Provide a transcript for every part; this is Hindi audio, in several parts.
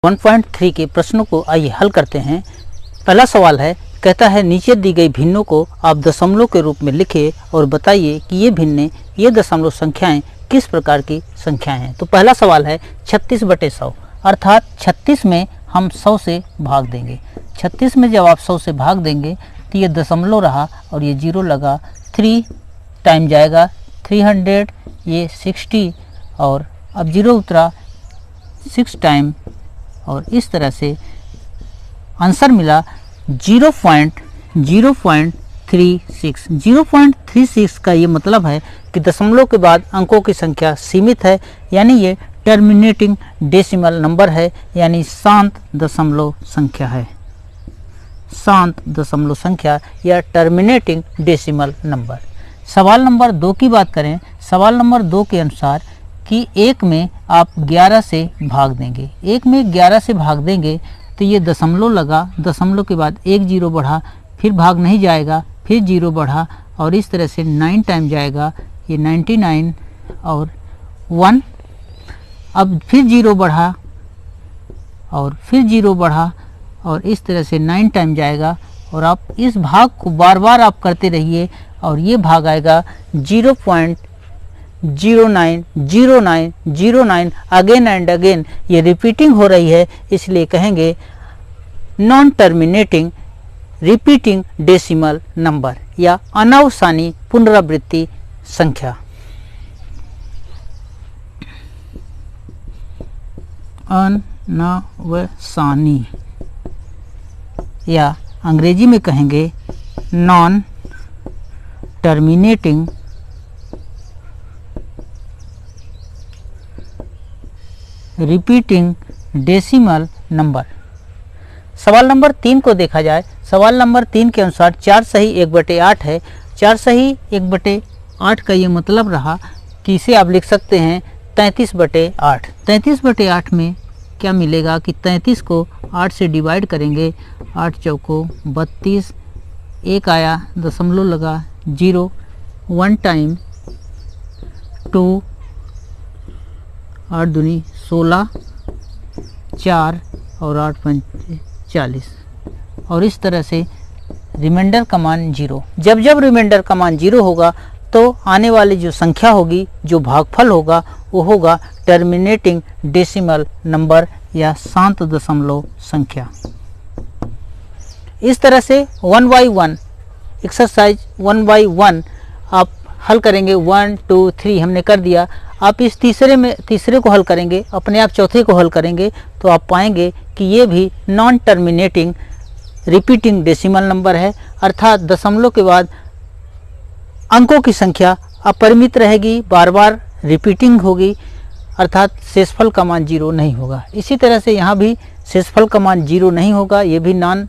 1.3 के प्रश्नों को आइए हल करते हैं। पहला सवाल है, कहता है नीचे दी गई भिन्नों को आप दशमलव के रूप में लिखिए और बताइए कि ये भिन्नें, ये दशमलव संख्याएं किस प्रकार की संख्याएं हैं। तो पहला सवाल है 36/100, अर्थात 36 में हम 100 से भाग देंगे। 36 में जब आप 100 से भाग देंगे तो ये दशमलव रहा और ये जीरो लगा, 3 टाइम जाएगा 300, ये 60 और अब जीरो उतरा 6 टाइम और इस तरह से आंसर मिला 0.36। 0.36 का ये मतलब है कि दशमलव के बाद अंकों की संख्या सीमित है, यानी ये टर्मिनेटिंग डेसिमल नंबर है, यानी शांत दशमलव संख्या है। शांत दशमलव संख्या या टर्मिनेटिंग डेसिमल नंबर। सवाल नंबर 2 की बात करें। सवाल नंबर 2 के अनुसार कि 1 में आप 11 से भाग देंगे। 1 में 11 से भाग देंगे तो ये दशमलव लगा, दशमलव के बाद एक जीरो बढ़ा, फिर भाग नहीं जाएगा, फिर जीरो बढ़ा और इस तरह से 9 टाइम जाएगा, ये 99 और 1, अब फिर जीरो बढ़ा और फिर जीरो बढ़ा और इस तरह से 9 टाइम जाएगा और आप इस भाग को बार बार आप करते रहिए और ये भाग आएगा 0.090909 अगेन एंड अगेन, ये रिपीटिंग हो रही है, इसलिए कहेंगे non terminating repeating decimal number या अनावसानी पुनरावृत्ति संख्या। अनावसानी या अंग्रेजी में कहेंगे non terminating repeating decimal number. सवाल नंबर 3 को देखा जाए। सवाल नंबर 3 के अनुसार 4 सही 1/8 है। 4 सही 1/8 का ये मतलब रहा कि इसे आप लिख सकते हैं 33/8। 33/8 में क्या मिलेगा कि 33 को 8 से डिवाइड करेंगे, 8 चौको 32, एक आया दशमलव लगा 0, 1 टाइम 2, 8 दूनी 16, 4 और 8 पंचे 40 और इस तरह से रिमाइंडर का मान 0। जब जब रिमाइंडर का मान 0 होगा तो आने वाली जो संख्या होगी, जो भागफल होगा, वो होगा टर्मिनेटिंग डेसिमल नंबर या शांत दशमलव संख्या। इस तरह से 1 बाई 1 एक्सरसाइज 1 बाई 1 आप हल करेंगे। 1 2 3 हमने कर दिया। आप इस तीसरे को हल करेंगे, अपने आप चौथे को हल करेंगे तो आप पाएंगे कि ये भी non terminating repeating decimal number है, अर्थात दशमलव के बाद अंकों की संख्या अपरिमित रहेगी, बार बार रिपीटिंग होगी, अर्थात शेषफल का मान 0 नहीं होगा। इसी तरह से यहाँ भी शेषफल का मान 0 नहीं होगा, ये भी नॉन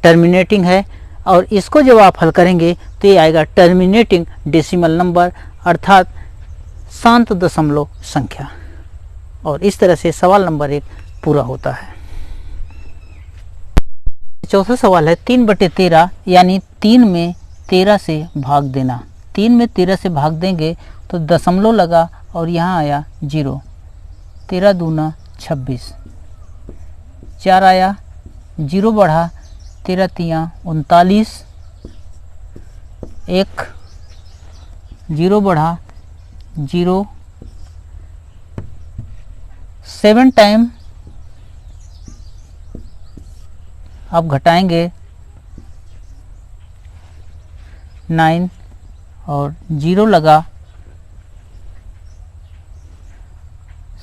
टर्मिनेटिंग है और इसको जब आप हल करेंगे तो ये आएगा टर्मिनेटिंग डेसिमल नंबर, अर्थात शांत दशमलव संख्या। और इस तरह से सवाल नंबर 1 पूरा होता है। चौथा सवाल है 3/13, यानी 3 में 13 से भाग देना। 3 में 13 से भाग देंगे तो दशमलव लगा और यहाँ आया 0, 13 दूना 26, 4 आया, 0 बढ़ा, 13 तियाँ 39, 1 0 बढ़ा 0, 7 टाइम आप घटाएंगे 9 और 0 लगा,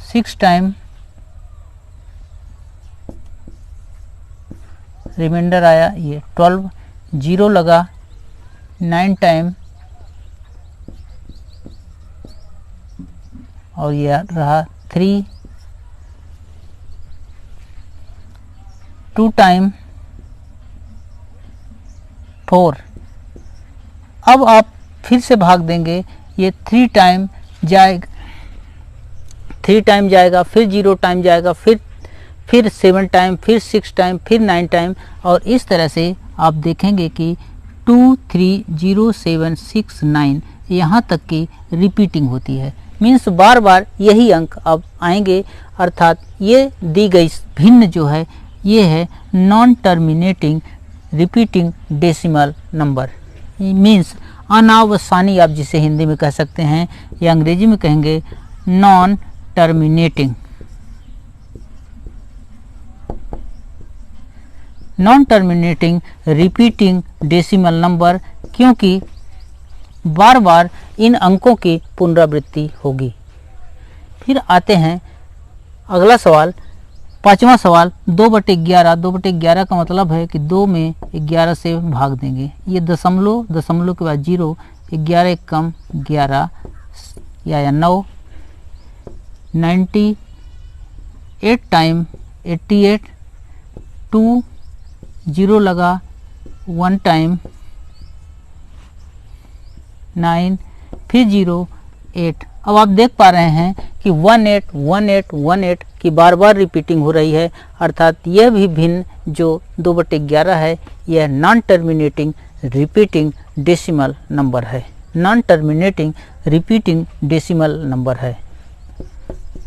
6 टाइम रिमाइंडर आया ये 12, 0 लगा, 9 टाइम और ये रहा 3, 2 टाइम 4। अब आप फिर से भाग देंगे, ये 3 टाइम जाएगा, 3 टाइम जाएगा, फिर 0 टाइम जाएगा, फिर 7 टाइम, फिर 6 टाइम, फिर 9 टाइम और इस तरह से आप देखेंगे कि 2 3 0 7 6 9 यहाँ तक की रिपीटिंग होती है। मीन्स बार बार यही अंक अब आएंगे, अर्थात ये दी गई भिन्न जो है ये है non terminating repeating decimal number, means अनावसानी आप जिसे हिंदी में कह सकते हैं या अंग्रेजी में कहेंगे non terminating. Non terminating repeating decimal number, क्योंकि बार बार इन अंकों की पुनरावृत्ति होगी। फिर आते हैं अगला सवाल, पांचवा सवाल, 2/11। 2/11 का मतलब है कि 2 में 11 से भाग देंगे। ये दशमलव, दशमलव के बाद 0, 11 एक कम 11 या 9, 98 टाइम 88, 2 0 लगा, 1 टाइम 9, फिर 0 8। अब आप देख पा रहे हैं कि 18 18 18 की बार बार रिपीटिंग हो रही है, अर्थात यह भी भिन्न जो 2/11 है यह non terminating repeating decimal number है। Non terminating repeating decimal number है।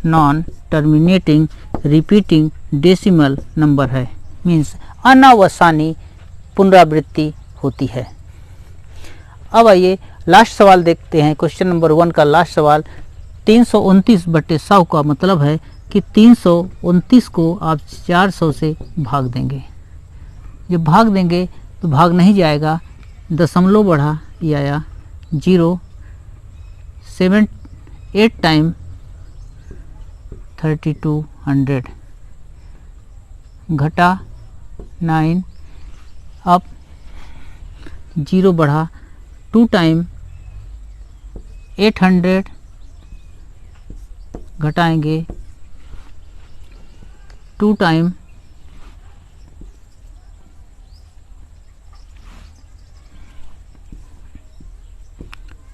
Non terminating repeating decimal number है, मीन्स अनावसानी पुनरावृत्ति होती है। अब आइए लास्ट सवाल देखते हैं। क्वेश्चन नंबर 1 का लास्ट सवाल, 329/100 का मतलब है कि 329 को आप 400 से भाग देंगे। जब भाग देंगे तो भाग नहीं जाएगा, दशमलव बढ़ा, ये आया 0, 7 8 टाइम 3200 घटा 9, अब 0 बढ़ा, 2 टाइम 800 घटाएंगे 2 टाइम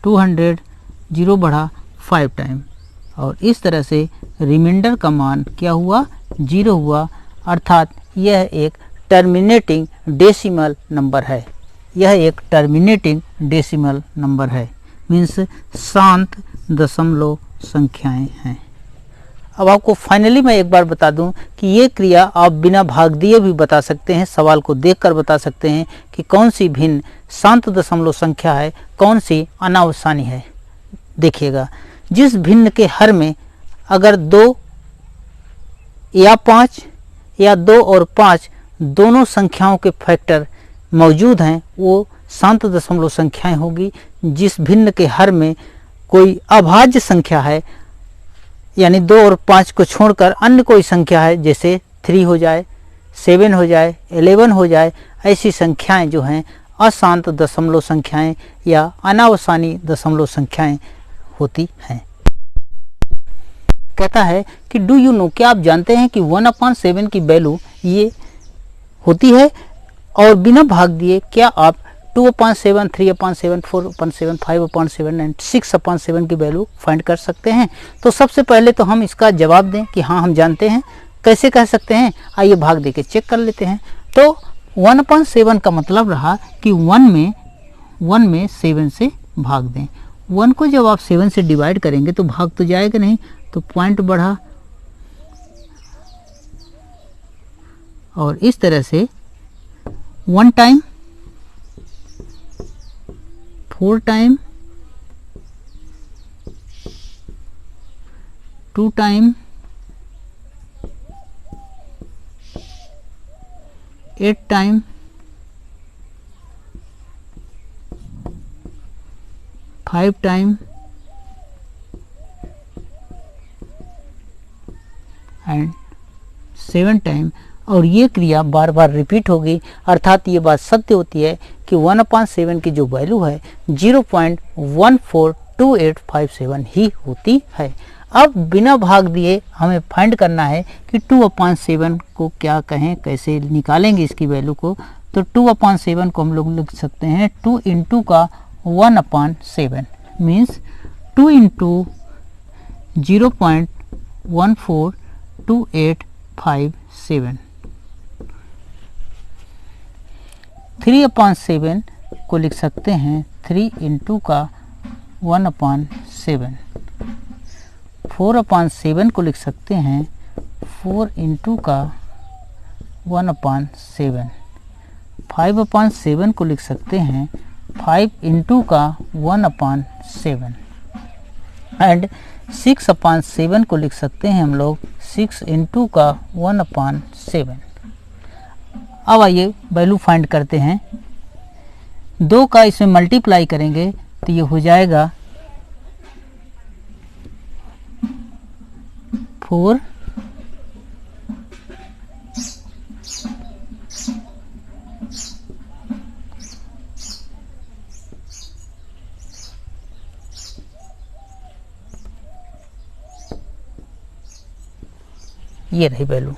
200, 0 बढ़ा 5 टाइम, और इस तरह से रिमाइंडर का मान क्या हुआ, 0 हुआ, अर्थात यह एक टर्मिनेटिंग डेसिमल नंबर है। यह एक टर्मिनेटिंग डेसिमल नंबर है, मीन्स शांत दशमलव संख्याएं हैं। अब आपको फाइनली मैं एक बार बता दूं कि ये क्रिया आप बिना भाग दिए भी बता सकते हैं, सवाल को देखकर बता सकते हैं कि कौन सी भिन्न शांत दशमलव संख्या है, कौन सी अनावसानी है। देखिएगा, जिस भिन्न के हर में अगर 2 या 5 या 2 और 5 दोनों संख्याओं के फैक्टर मौजूद हैं वो शांत दशमलव संख्याएं होगी। जिस भिन्न के हर में कोई अभाज्य संख्या है, यानी 2 और 5 को छोड़कर अन्य कोई संख्या है, जैसे 3 हो जाए, 7 हो जाए, 11 हो जाए, ऐसी संख्याएं जो हैं अशांत दशमलव संख्याएं या अनावसानी दशमलव संख्याएं होती हैं। कहता है कि डू यू नो, क्या आप जानते हैं कि 1/7 की वैल्यू ये होती है, और बिना भाग दिए क्या आप 2/7, 3/7, 4/7, 5/7 एंड 6/7 की वैल्यू फाइंड कर सकते हैं। तो सबसे पहले तो हम इसका जवाब दें कि हाँ हम जानते हैं। कैसे कह सकते हैं, आइए भाग दे के चेक कर लेते हैं। तो 1/7 का मतलब रहा कि 1 में 7 से भाग दें। 1 को जब आप 7 से डिवाइड करेंगे तो भाग तो जाएगा नहीं, तो पॉइंट बढ़ा, और इस तरह से 1 time, 4 time, 2 time, 8 time, 5 time and 7 time, और ये क्रिया बार बार रिपीट होगी। अर्थात ये बात सत्य होती है कि 1/7 की जो वैल्यू है 0.142857 ही होती है। अब बिना भाग दिए हमें फाइंड करना है कि 2/7 को क्या कहें, कैसे निकालेंगे इसकी वैल्यू को। तो 2/7 को हम लोग लिख सकते हैं 2 इंटू का 1/7, मीन्स 2 इंटू 0.142857। 3/7 को लिख सकते हैं 3 इंटू का 1/7, 4/7 को लिख सकते हैं 4 इंटू का 1/7। 5/7 को लिख सकते हैं 5 इंटू का 1/7। एंड 6/7 को लिख सकते हैं हम लोग 6 इंटू का 1/7। अब आइए वैल्यू फाइंड करते हैं। 2 का इसमें मल्टीप्लाई करेंगे तो ये हो जाएगा 4 ये रही वैल्यू।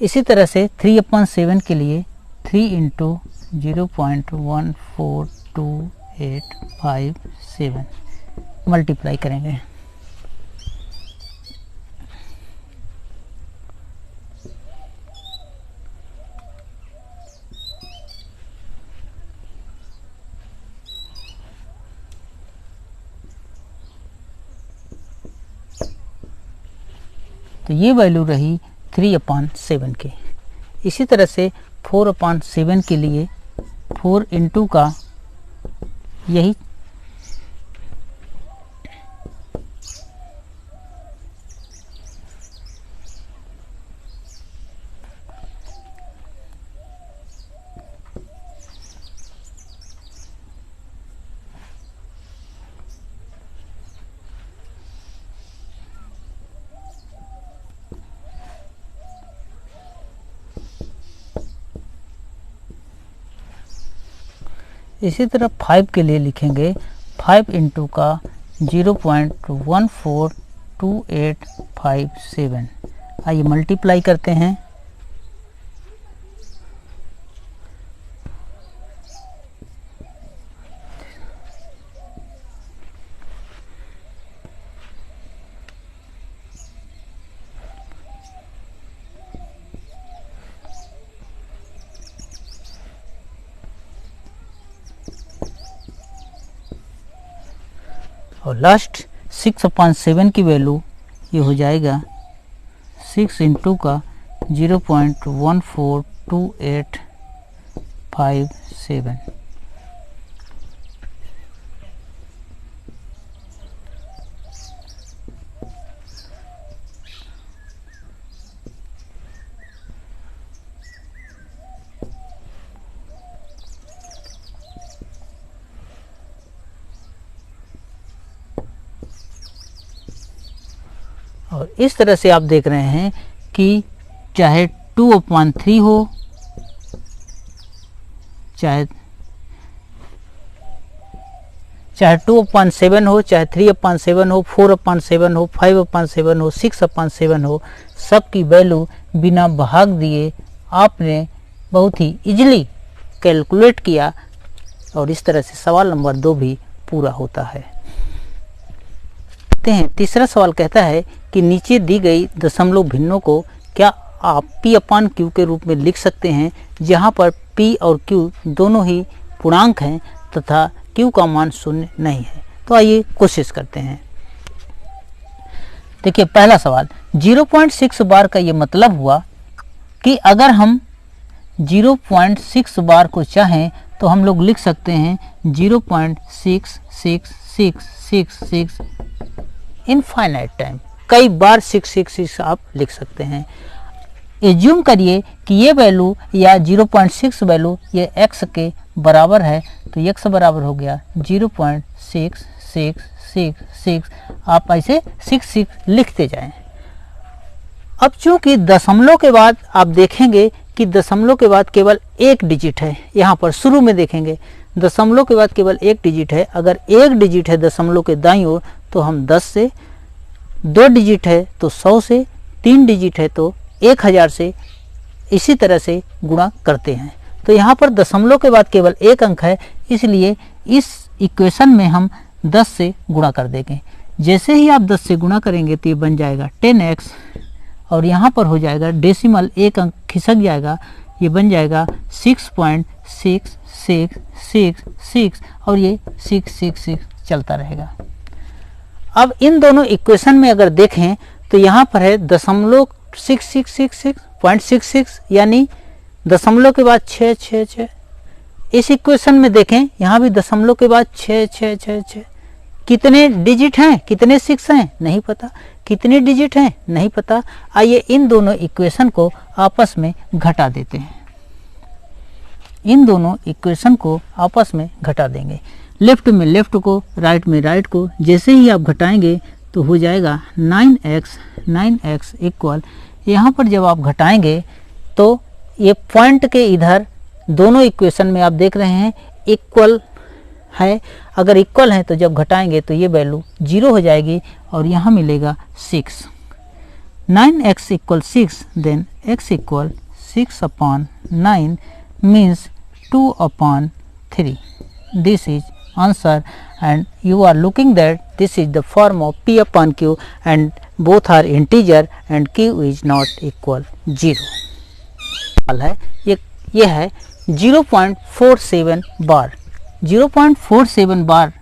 इसी तरह से 3/7 के लिए 3 इंटू 0.14287 मल्टीप्लाई करेंगे। तो ये वैल्यू रही 3/7 की। इसी तरह से 4/7 के लिए 4 इंटू का यही इसी तरह 5 के लिए लिखेंगे 5 इंटू का 0.142857। आइए मल्टीप्लाई करते हैं। और लास्ट 6/7 की वैल्यू ये हो जाएगा 6 इंटू का 0.142857। और इस तरह से आप देख रहे हैं कि चाहे 2/3 हो, चाहे 2/7 हो, चाहे 3/7 हो, 4/7 हो, 5/7 हो, 6/7 हो, सबकी वैल्यू बिना भाग दिए आपने बहुत ही इजीली कैलकुलेट किया और इस तरह से सवाल नंबर 2 भी पूरा होता है। तीसरा सवाल कहता है कि नीचे दी गई दशमलव भिन्नों को क्या आप P/Q के रूप में लिख सकते हैं, जहां पर P और Q दोनों ही पूर्णांक हैं तथा Q का मान 0 नहीं है। तो आइए कोशिश करते हैं। देखिए पहला सवाल 0.6 बार का ये मतलब हुआ कि अगर हम 0.6 बार को चाहें तो हम लोग लिख सकते हैं 0.666666 इनफाइनाइट टाइम, कई बार 666 आप लिख सकते हैं। एज्यूम करिए कि ये वैल्यू या 0.6 वैल्यू ये x के बराबर है, तो x बराबर हो गया 0.6666। आप ऐसे 66 लिखते जाएं। अब चूंकि दशमलव के बाद आप देखेंगे कि दशमलव के बाद केवल एक डिजिट है, यहाँ पर शुरू में देखेंगे दशमलव के बाद केवल एक डिजिट है। अगर एक डिजिट है दशमलव के दाईं ओर तो हम 10 से, 2 डिजिट है तो 100 से, 3 डिजिट है तो 1000 से, इसी तरह से गुणा करते हैं। तो यहाँ पर दशमलव के बाद केवल एक अंक है, इसलिए इस इक्वेशन में हम 10 से गुणा कर देंगे। जैसे ही आप 10 से गुणा करेंगे तो ये बन जाएगा 10x और यहाँ पर हो जाएगा डेसिमल एक अंक खिसक जाएगा, ये बन जाएगा 6.6666 और ये 666 चलता रहेगा। अब इन दोनों इक्वेशन में अगर देखें तो यहाँ पर है 0.6666 यानी दशमलव के बाद 666। इस इक्वेशन में देखें यहाँ भी दशमलव के बाद 666। कितने डिजिट हैं, कितने 6 हैं नहीं पता, कितने डिजिट हैं नहीं पता। आइए इन दोनों इक्वेशन को आपस में घटा देते हैं। इन दोनों इक्वेशन को आपस में घटा देंगे, लेफ्ट में लेफ्ट को, राइट में राइट को। जैसे ही आप घटाएंगे तो हो जाएगा 9x इक्वल, यहाँ पर जब आप घटाएंगे तो ये पॉइंट के इधर दोनों इक्वेशन में आप देख रहे हैं इक्वल है। अगर इक्वल है तो जब घटाएंगे तो ये वैल्यू 0 हो जाएगी और यहाँ मिलेगा 6। 9x equal 6, then x equal 6/9 means 2/3. This is answer, and you are looking that this is the form of p/q and both are integer and q is not equal 0. है ये है 0.47 बार। 0.47 बार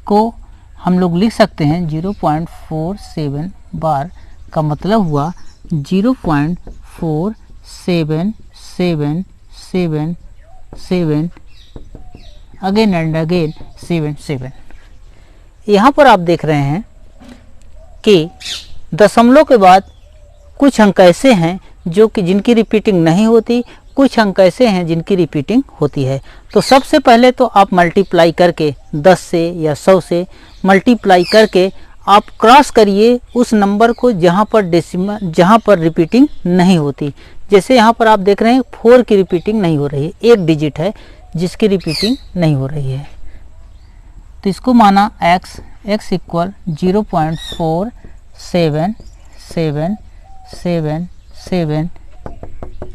को हम लोग लिख सकते हैं, 0.47 बार का मतलब हुआ 0.477777 अगेन एंड अगेन 7 यहाँ पर आप देख रहे हैं कि दशमलव के बाद कुछ अंक ऐसे हैं जो कि जिनकी रिपीटिंग नहीं होती, कुछ अंक ऐसे हैं जिनकी रिपीटिंग होती है। तो सबसे पहले तो आप मल्टीप्लाई करके 10 से या 100 से मल्टीप्लाई करके आप क्रॉस करिए उस नंबर को जहाँ पर रिपीटिंग नहीं होती। जैसे यहाँ पर आप देख रहे हैं 4 की रिपीटिंग नहीं हो रही है, एक डिजिट है जिसकी रिपीटिंग नहीं हो रही है, तो इसको माना x इक्वल 0.477777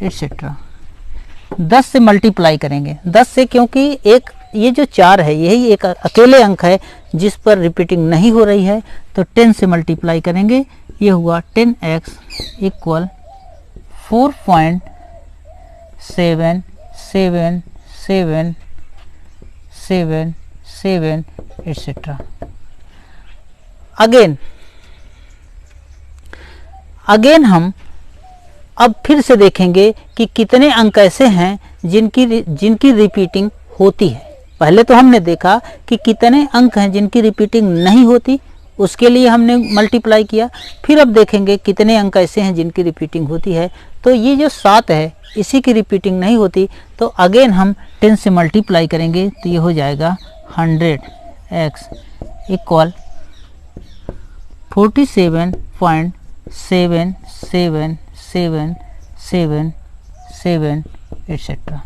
एटसेट्रा। 10 से मल्टीप्लाई करेंगे, 10 से, क्योंकि एक ये जो 4 है यही एक अकेले अंक है जिस पर रिपीटिंग नहीं हो रही है, तो 10 से मल्टीप्लाई करेंगे, ये हुआ 10x इक्वल 4.777777 एटसेट्रा। अगेन हम अब फिर से देखेंगे कि कितने अंक ऐसे हैं जिनकी रिपीटिंग होती है। पहले तो हमने देखा कि कितने अंक हैं जिनकी रिपीटिंग नहीं होती, उसके लिए हमने मल्टीप्लाई किया। फिर अब देखेंगे कितने अंक ऐसे हैं जिनकी रिपीटिंग होती है। तो ये जो 7 है इसी की रिपीटिंग नहीं होती, तो अगेन हम 10 से मल्टीप्लाई करेंगे, तो ये हो जाएगा 100x इक्वल 47.777777 एटसेट्रा।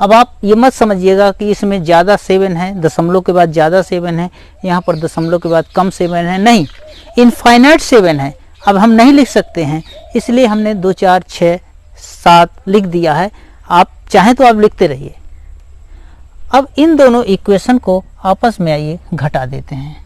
अब आप ये मत समझिएगा कि इसमें ज़्यादा 7 है, दशमलव के बाद ज़्यादा 7 है, यहाँ पर दशमलव के बाद कम 7 है, नहीं, इनफाइनाइट 7 है। अब हम नहीं लिख सकते हैं, इसलिए हमने 2 4 6 7 लिख दिया है। आप चाहें तो आप लिखते रहिए। अब इन दोनों इक्वेशन को आपस में आइए घटा देते हैं।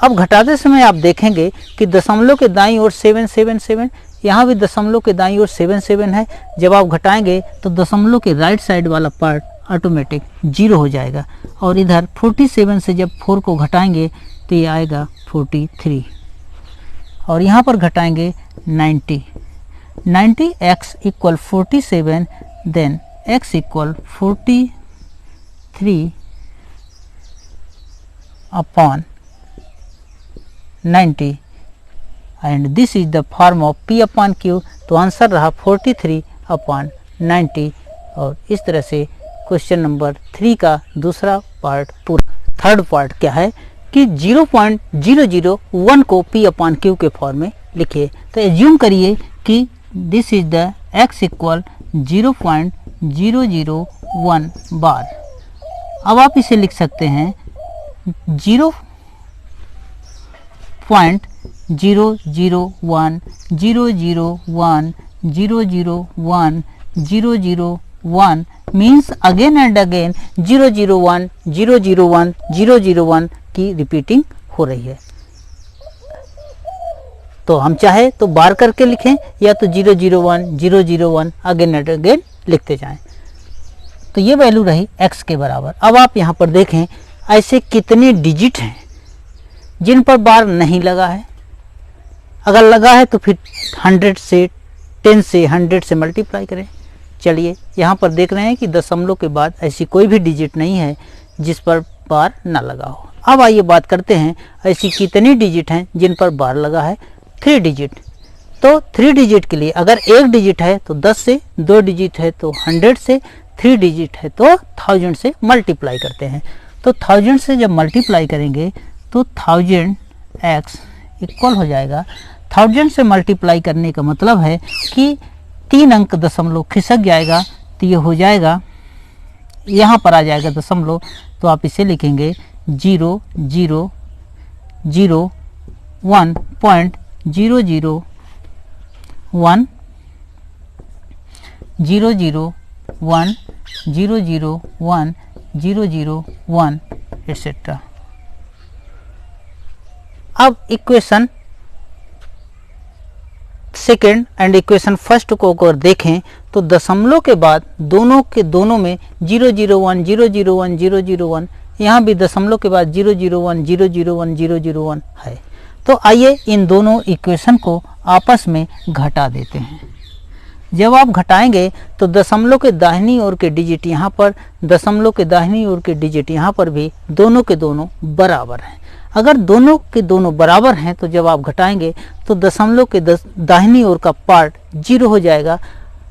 अब घटाते समय आप देखेंगे कि दशमलव के दाईं ओर 777, यहाँ भी दशमलव के दाईं ओर 77 है। जब आप घटाएंगे तो दशमलव के राइट साइड वाला पार्ट ऑटोमेटिक 0 हो जाएगा, और इधर 47 से जब 4 को घटाएंगे तो ये आएगा 43, और यहाँ पर घटाएंगे 90 x equal 47, then x equal 43/90 and this is the form of p/q। तो आंसर रहा 43/90, और इस तरह से क्वेश्चन नंबर 3 का दूसरा पार्ट पूरा। थर्ड पार्ट क्या है कि 0.001 को p/q के फॉर्म में लिखिए। तो एज्यूम करिए कि this is the x equal 0.001 बार। अब आप इसे लिख सकते हैं 0.001 001 001 001 001 मीन्स अगेन एंड अगेन 001 001 001 की रिपीटिंग हो रही है। तो हम चाहे तो बार करके लिखें, या तो 001 001 अगेन एंड अगेन लिखते जाएं। तो ये वैल्यू रही x के बराबर। अब आप यहाँ पर देखें ऐसे कितने डिजिट हैं जिन पर बार नहीं लगा है। अगर लगा है तो फिर 100 से 10 से 100 से मल्टीप्लाई करें। चलिए यहाँ पर देख रहे हैं कि दशमलव के बाद ऐसी कोई भी डिजिट नहीं है जिस पर बार ना लगा हो। अब आइए बात करते हैं ऐसी कितनी डिजिट हैं जिन पर बार लगा है। 3 डिजिट। तो 3 डिजिट के लिए अगर 1 डिजिट है तो 10 से, 2 डिजिट है तो 100 से, 3 डिजिट है तो 1000 से मल्टीप्लाई करते हैं। तो 1000 से जब मल्टीप्लाई करेंगे तो 1000x इक्वल हो जाएगा, 1000 से मल्टीप्लाई करने का मतलब है कि 3 अंक दशमलव खिसक जाएगा, तो ये हो जाएगा, यहाँ पर आ जाएगा दशमलव, तो आप इसे लिखेंगे 00001.001 001 001 एटसेट्रा। अब equation second and equation first को अगर देखें तो दशमलव के बाद दोनों के दोनों में 001 001 001, यहाँ भी दशमलव के बाद 001 001 001 है। तो आइए इन दोनों इक्वेशन को आपस में घटा देते हैं। जब आप घटाएंगे तो दशमलव के दाहिनी ओर के डिजिट यहाँ पर, दशमलव के दाहिनी ओर के डिजिट यहाँ पर भी दोनों के दोनों बराबर हैं। अगर दोनों के दोनों बराबर हैं तो जब आप घटाएंगे तो दशमलव के दाहिनी ओर का पार्ट 0 हो जाएगा,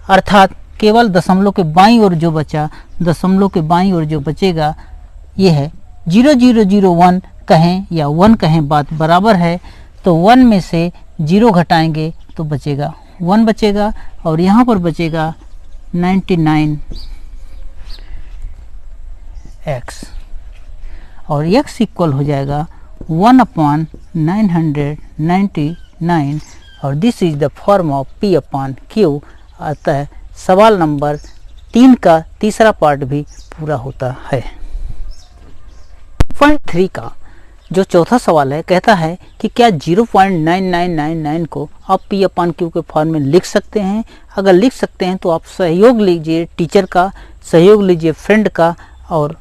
अर्थात केवल दशमलव के बाईं ओर जो बचा, दशमलव के बाईं ओर जो बचेगा ये है 0001 कहें या 1 कहें, बात बराबर है। तो 1 में से 0 घटाएंगे तो बचेगा 1 बचेगा, और यहाँ पर बचेगा 99x, और x इक्वल हो जाएगा 1/999, और this is the form of p/q। अतः सवाल नंबर 3 का तीसरा पार्ट भी पूरा होता है। 3 का जो चौथा सवाल है कहता है कि क्या 0.9999 को आप p/q के फॉर्म में लिख सकते हैं। अगर लिख सकते हैं तो आप सहयोग लीजिए टीचर का, सहयोग लीजिए फ्रेंड का, और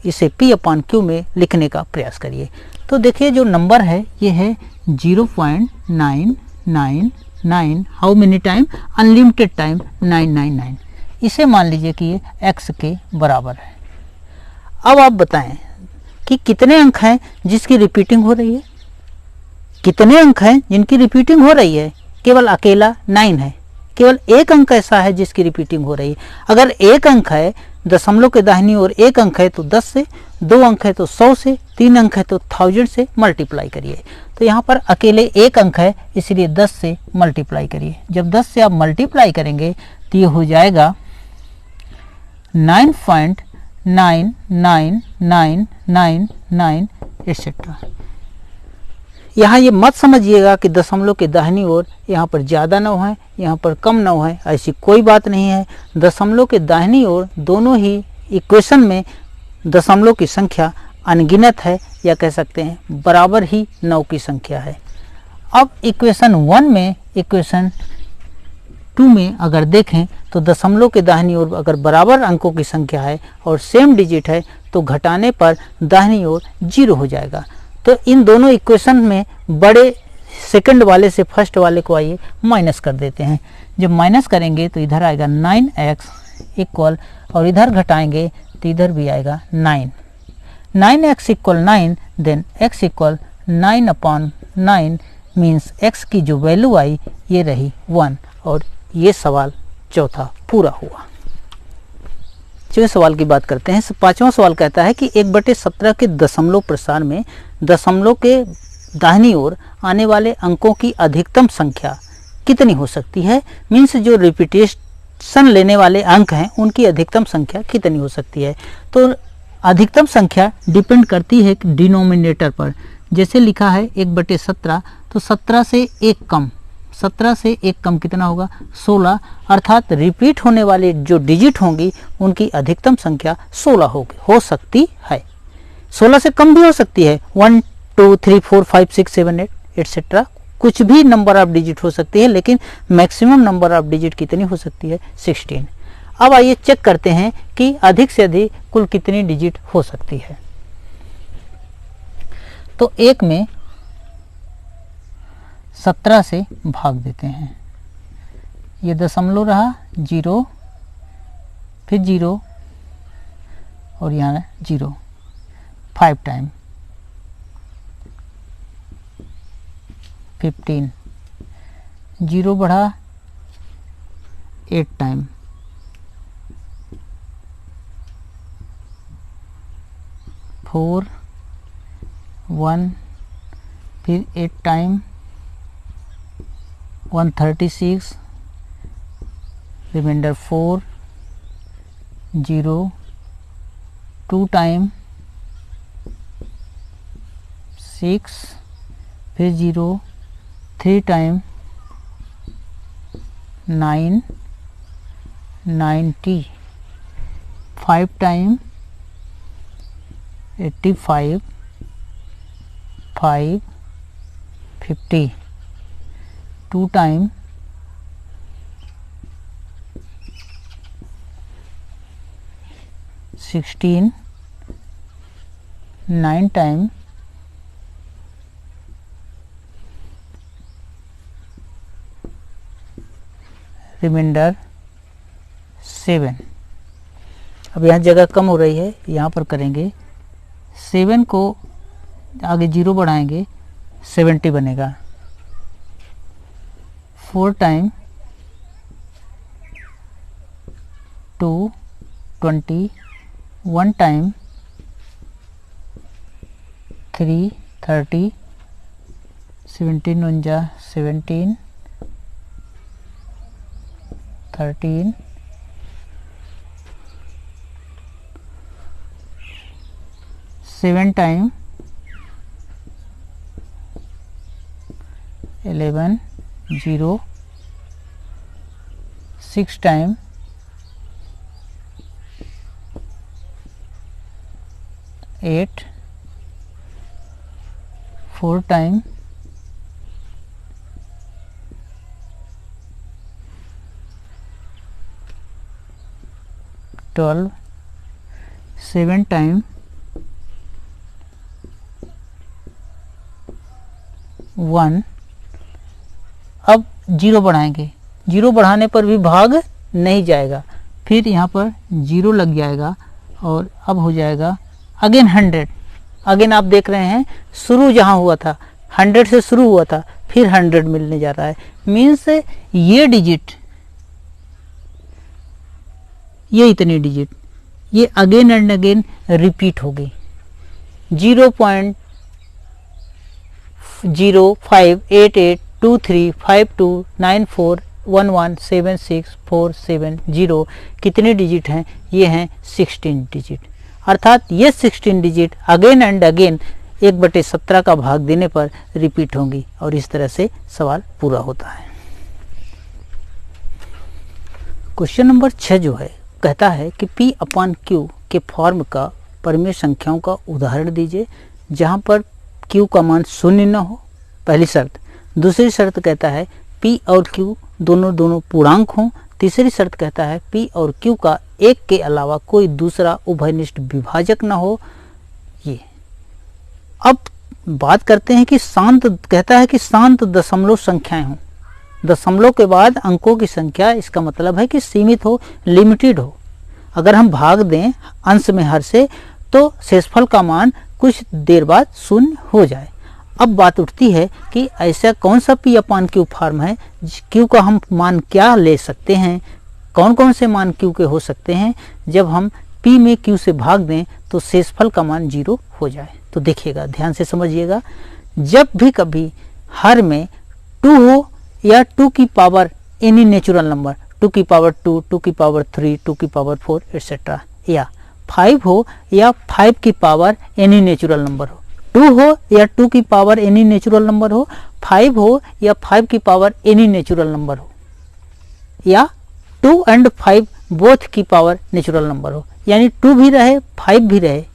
इसे p/q में लिखने का प्रयास करिए। तो देखिए जो नंबर है ये है 0.999, how many time, unlimited time 999। इसे मान लीजिए कि ये x के बराबर है। अब आप बताएं कि कितने अंक हैं जिसकी रिपीटिंग हो रही है, कितने अंक हैं जिनकी रिपीटिंग हो रही है। केवल अकेला 9 है, केवल एक अंक ऐसा है जिसकी रिपीटिंग हो रही है। अगर एक अंक है दशमलव के दाहिनी ओर एक अंक है तो 10 से, 2 अंक है तो 100 से, 3 अंक है तो 1000 से मल्टीप्लाई करिए। तो यहाँ पर अकेले एक अंक है इसलिए 10 से मल्टीप्लाई करिए। जब 10 से आप मल्टीप्लाई करेंगे तो ये हो जाएगा 9.99999 एटसेट्रा। यहाँ ये मत समझिएगा कि दशमलव के दाहिनी ओर यहाँ पर ज़्यादा 9 है, यहाँ पर कम 9 है, ऐसी कोई बात नहीं है। दशमलव के दाहिनी ओर दोनों ही इक्वेशन में दशमलव की संख्या अनगिनत है, या कह सकते हैं बराबर ही 9 की संख्या है। अब इक्वेशन 1 में, इक्वेशन 2 में अगर देखें तो दशमलव के दाहिनी ओर अगर बराबर अंकों की संख्या है और सेम डिजिट है तो घटाने पर दाहिनी ओर 0 हो जाएगा। तो इन दोनों इक्वेशन में बड़े सेकंड वाले से फर्स्ट वाले को आइए माइनस कर देते हैं। जब माइनस करेंगे तो इधर आएगा 9x इक्वल, और इधर घटाएंगे तो इधर भी आएगा 9। 9x equal 9, then x equal 9/9 means x की जो वैल्यू आई ये रही 1, और ये सवाल चौथा पूरा हुआ। चौथे सवाल की बात करते हैं। पांचवा सवाल कहता है कि 1/17 के दशमलव प्रसार में दशमलव के दाहिनी ओर आने वाले अंकों की अधिकतम संख्या कितनी हो सकती है। मीन्स जो रिपीटेशन लेने वाले अंक हैं उनकी अधिकतम संख्या कितनी हो सकती है। तो अधिकतम संख्या डिपेंड करती है डिनोमिनेटर पर। जैसे लिखा है 1/17, तो 17 से 1 कम, 17 से 1 कम कितना होगा 16, अर्थात रिपीट होने वाले जो डिजिट होंगी उनकी अधिकतम संख्या 16 हो सकती है। 16 से कम भी हो सकती है, 1 2 3 4 5 6 7 8 एटसेट्रा, कुछ भी नंबर ऑफ डिजिट हो सकती है, लेकिन मैक्सिमम नंबर ऑफ डिजिट कितनी हो सकती है 16। अब आइए चेक करते हैं कि अधिक से अधिक कुल कितनी डिजिट हो सकती है। तो 1 में 17 से भाग देते हैं। ये दशमलव रहा 0, फिर 0 और यहाँ 0, 5 टाइम 15, 0 बढ़ा 8 टाइम 4, 1, फिर 8 टाइम 136, रिमाइंडर 4, 0, 2 टाइम 6, फिर 0, 3 टाइम 9, 90, 5 टाइम 85, 5, 50, 2 टाइम 16, 9 टाइम 7। अब यहाँ जगह कम हो रही है, यहाँ पर करेंगे 7 को आगे 0 बढ़ाएंगे 70 बनेगा। 4 time 2, 20, 1 time 3, 30, 17 1 17, 13, 7 time 11, 0, 6 time 8, 4 time 12, 7 time 1। अब 0 बढ़ाएंगे, 0 बढ़ाने पर भी भाग नहीं जाएगा, फिर यहाँ पर 0 लग जाएगा और अब हो जाएगा अगेन 100। अगेन आप देख रहे हैं शुरू जहाँ हुआ था 100 से शुरू हुआ था, फिर 100 मिलने जा रहा है। मीन्स ये डिजिट, ये इतनी डिजिट ये अगेन एंड अगेन रिपीट हो गई। 0.0588235294117647 कितने डिजिट हैं? ये हैं 16 डिजिट। अर्थात ये 16 डिजिट अगेन एंड अगेन 1/17 का भाग देने पर रिपीट होंगी और इस तरह से सवाल पूरा होता है। क्वेश्चन नंबर 6 जो है कहता है कि P/Q के फॉर्म का परिमेय संख्याओं का उदाहरण दीजिए जहां पर Q का मान 0 न हो, पहली शर्त। दूसरी शर्त कहता है P और Q दोनों पूर्णांक हों। तीसरी शर्त कहता है P और Q का एक के अलावा कोई दूसरा उभयनिष्ठ विभाजक न हो। ये अब बात करते हैं कि शांत, कहता है कि शांत दशमलव संख्याएं हों। दशमलव के बाद अंकों की संख्या, इसका मतलब है कि सीमित हो, लिमिटेड हो। अगर हम भाग दें अंश में हर से तो शेषफल का मान कुछ देर बाद 0 हो जाए। अब बात उठती है कि ऐसा कौन सा P/Q फॉर्म है, Q का हम मान क्या ले सकते हैं, कौन कौन से मान Q के हो सकते हैं जब हम P में Q से भाग दें तो शेषफल का मान 0 हो जाए। तो देखिएगा, ध्यान से समझिएगा, जब भी कभी हर में 2 हो या 2 की पावर एनी नेचुरल नंबर, 2 की पावर 2, 2 की पावर 3, 2 की पावर 4 एटसेट्रा, या 5 हो या 5 की पावर एनी नेचुरल नंबर हो, 2 हो या 2 की पावर एनी नेचुरल नंबर हो, 5 हो या 5 की पावर एनी नेचुरल नंबर हो, या 2 and 5 बोथ की पावर नेचुरल नंबर हो, यानी 2 भी रहे 5 भी रहे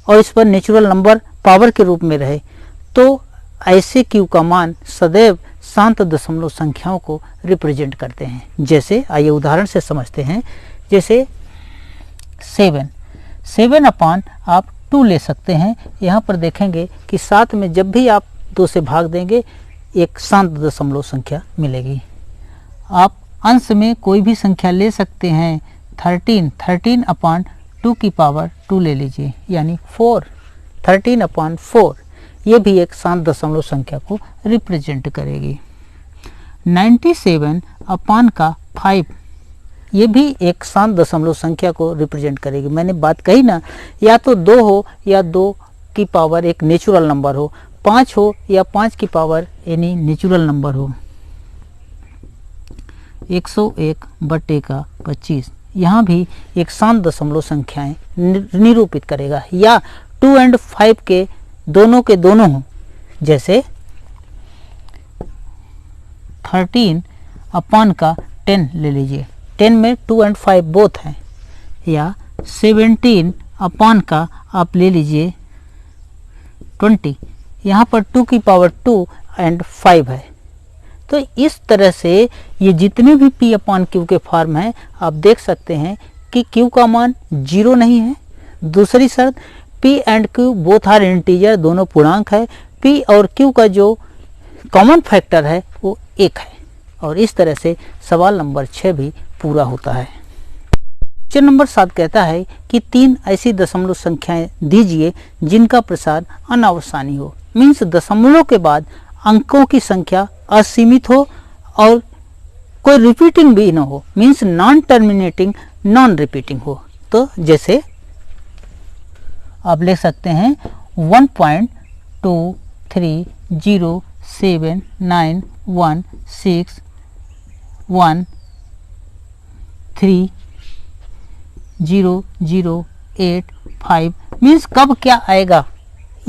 और इस पर नेचुरल नंबर पावर के रूप में रहे, तो ऐसे Q का मान सदैव शांत दशमलव संख्याओं को रिप्रेजेंट करते हैं। जैसे आइए उदाहरण से समझते हैं। जैसे 7 अपान आप 2 ले सकते हैं। यहाँ पर देखेंगे कि 7 में जब भी आप 2 से भाग देंगे एक शांत दशमलव संख्या मिलेगी। आप अंश में कोई भी संख्या ले सकते हैं। 13 अपॉन 2 की पावर 2 ले लीजिए, यानी 4, 13 अपॉन 4, ये भी एक शांत दशमलव संख्या को रिप्रेजेंट करेगी। 97 अपॉन का 5, ये भी एक शांत दशमलव संख्या को रिप्रेजेंट करेगी। मैंने बात कही ना, या तो 2 हो या 2 की पावर एक नेचुरल नंबर हो, 5 हो या 5 की पावर एनी नेचुरल नंबर हो। 101/25 यहाँ भी एक शांत दशमलव संख्याएं निरूपित करेगा। या 2 और 5 के दोनों हों, जैसे 13 अपॉन का 10 ले लीजिए, 10 में 2 और 5 बोथ हैं। या 17 अपॉन का आप ले लीजिए 20, यहाँ पर 2 की पावर 2 और 5 है। तो इस तरह से ये जितने भी P अपॉन Q के फॉर्म हैं, आप देख सकते हैं कि Q का मान 0 नहीं है। दूसरी शर्त, P and Q both are integer, दोनों पूर्णांक है। P और Q का जो कॉमन फैक्टर है वो 1 है। और इस तरह से सवाल नंबर 6 भी पूरा होता है। क्वेश्चन नंबर 7 कहता है कि 3 ऐसी दशमलव संख्याएं दीजिए जिनका प्रसार अनावसानी हो। मीन्स दशमलव के बाद अंकों की संख्या असीमित हो और कोई रिपीटिंग भी न हो, means non terminating, non repeating हो। तो जैसे आप लिख सकते हैं 1.230791613008 मीन्स कब क्या आएगा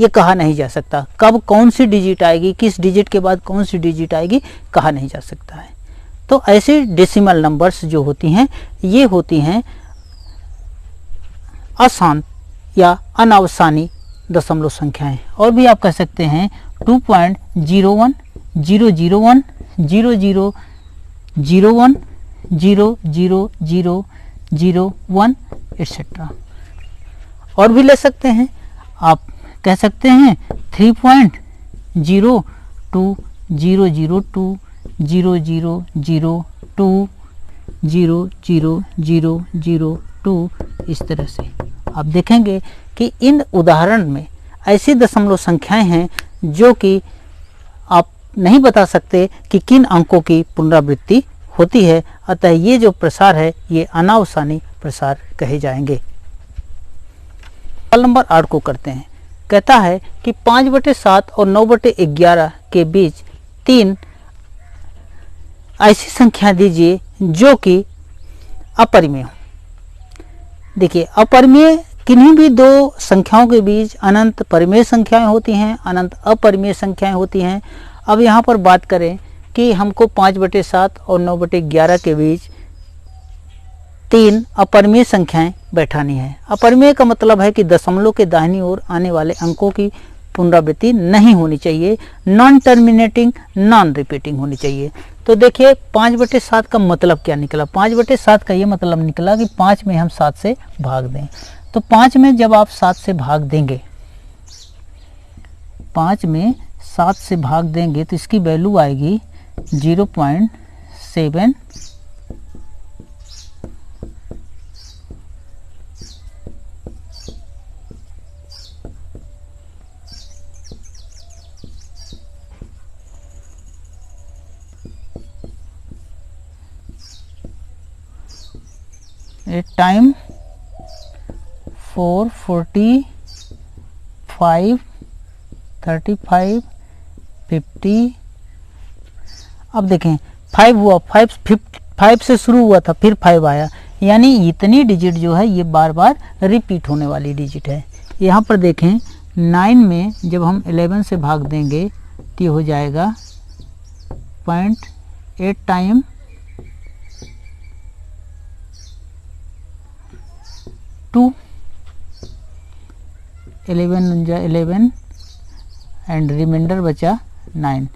ये कहा नहीं जा सकता। कब कौन सी डिजिट आएगी, किस डिजिट के बाद कौन सी डिजिट आएगी, कहा नहीं जा सकता है। तो ऐसे डेसिमल नंबर्स जो होती हैं, ये होती हैं अशांत या अनावसानी दशमलव संख्याएं। और भी आप कह सकते हैं 2.01, 001, 001, 00001 एटसेट्रा। और भी ले सकते हैं, आप कह सकते हैं 3.02, 002, 0002, 00002। इस तरह से आप देखेंगे कि इन उदाहरण में ऐसी दशमलव संख्याएं हैं जो कि आप नहीं बता सकते कि किन अंकों की पुनरावृत्ति होती है। अतः ये जो प्रसार है ये अनावसानी प्रसार कहे जाएंगे। सवाल नंबर 8 को करते हैं। कहता है कि 5/7 और 9/11 के बीच 3 ऐसी संख्या दीजिए जो कि अपरिमेय हो। देखिए, अपरिमेय किन्हीं भी दो संख्याओं के बीच अनंत परिमेय संख्याएं होती हैं, अनंत अपरिमेय संख्याएं होती हैं। अब यहाँ पर बात करें कि हमको 5/7 और 9/11 के बीच 3 अपरिमेय संख्याएं बैठानी है। अपरिमेय का मतलब है कि दशमलव के दाहिनी ओर आने वाले अंकों की पुनरावृत्ति नहीं होनी चाहिए, नॉन टर्मिनेटिंग, नॉन रिपीटिंग होनी चाहिए। तो देखिए 5/7 का मतलब क्या निकला। 5/7 का ये मतलब निकला कि 5 में हम 7 से भाग दें। तो 5 में जब आप 7 से भाग देंगे, 5 में 7 से भाग देंगे तो इसकी वैल्यू आएगी 0.7 8 टाइम 4, 45, 35, 50। अब देखें 5 हुआ, 5 से शुरू हुआ था, फिर 5 आया, यानी इतनी डिजिट जो है ये बार बार रिपीट होने वाली डिजिट है। यहाँ पर देखें 9 में जब हम 11 से भाग देंगे तो ये हो जाएगा 0.8 टाइम 2, 11 एंड रिमाइंडर बचा 9,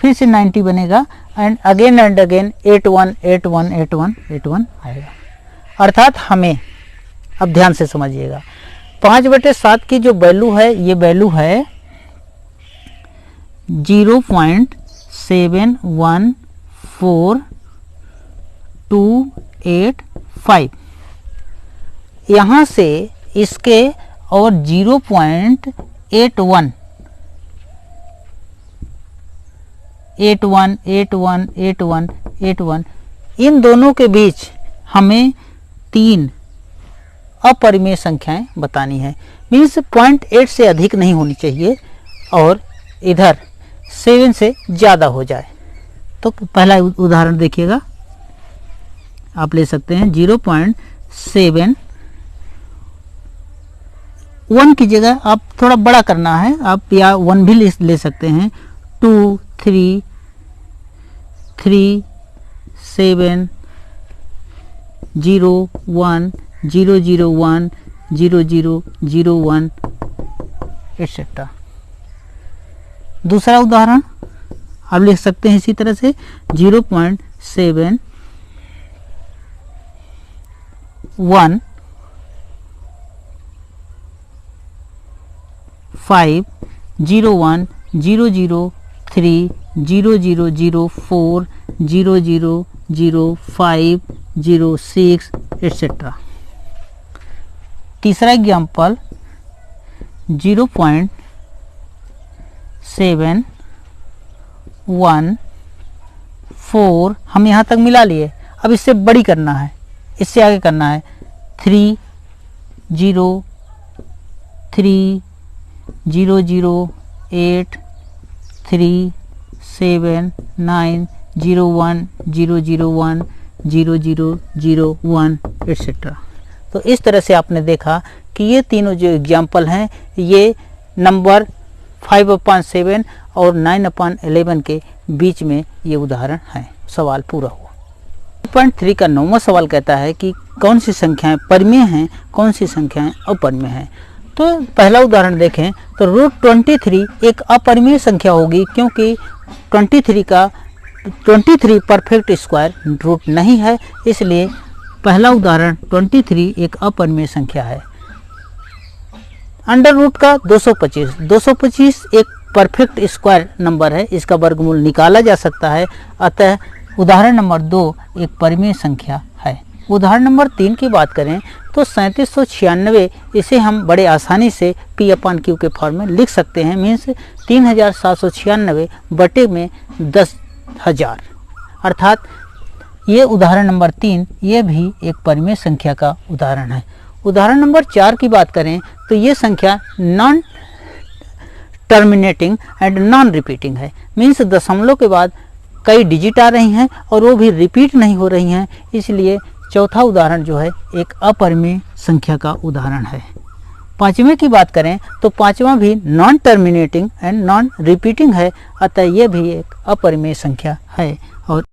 फिर से 90 बनेगा एंड अगेन 81 आएगा। अर्थात हमें, अब ध्यान से समझिएगा, 5/7 की जो वैल्यू है ये वैल्यू है 0.7 714,285। यहाँ से इसके और 0.81 इन दोनों के बीच हमें 3 अपरिमेय संख्याएं बतानी है। मीन्स 0.8 से अधिक नहीं होनी चाहिए और इधर 7 से ज़्यादा हो जाए। तो पहला उदाहरण देखिएगा, आप ले सकते हैं 0.7। 1 की जगह आप थोड़ा बड़ा करना है, आप या 1 भी ले सकते हैं। 2 3 3 7 0 1 0 0 1 0 0 0 1 एटसेट्रा। दूसरा उदाहरण आप लिख सकते हैं इसी तरह से 0.7 1 5 0 1 0 0 3 0 0 0 4 0 0 0 5 0 6 एटसेट्रा। तीसरा एग्जाम्पल 0.7 1 4, हम यहाँ तक मिला लिए। अब इससे बड़ी करना है, इससे आगे करना है। 3 0 3 0 0 8 3 7 9 0 1 0 0 1 0 0 0 1 एटसेट्रा। तो इस तरह से आपने देखा कि ये तीनों जो एग्जाम्पल हैं ये नंबर 5/7 और 9/11 के बीच में ये उदाहरण हैं। सवाल पूरा हुआ। 2.3 का 9वां सवाल कहता है कि कौन सी संख्याएं परिमेय हैं, कौन सी संख्याएं अपरिमेय हैं। तो पहला उदाहरण देखें तो √23 एक अपरिमेय संख्या होगी, क्योंकि 23 परफेक्ट स्क्वायर रूट नहीं है, इसलिए पहला उदाहरण 23 एक अपरिमेय संख्या है। अंडर रूट का 225 एक परफेक्ट स्क्वायर नंबर है, इसका वर्गमूल निकाला जा सकता है, अतः उदाहरण नंबर 2 एक परिमेय संख्या है। उदाहरण नंबर 3 की बात करें तो 3796, इसे हम बड़े आसानी से P/Q के फॉर्म में लिख सकते हैं। मीन्स 3796 बटे में 10,000, अर्थात ये उदाहरण नंबर 3 ये भी एक परिमेय संख्या का उदाहरण है। उदाहरण नंबर 4 की बात करें तो ये संख्या non terminating and non repeating है। मीन्स दशमलव के बाद कई डिजिट आ रही हैं और वो भी रिपीट नहीं हो रही हैं, इसलिए चौथा उदाहरण जो है एक अपरिमेय संख्या का उदाहरण है। 5वें की बात करें तो 5वां भी non terminating and non repeating है, अतः ये भी एक अपरिमेय संख्या है। और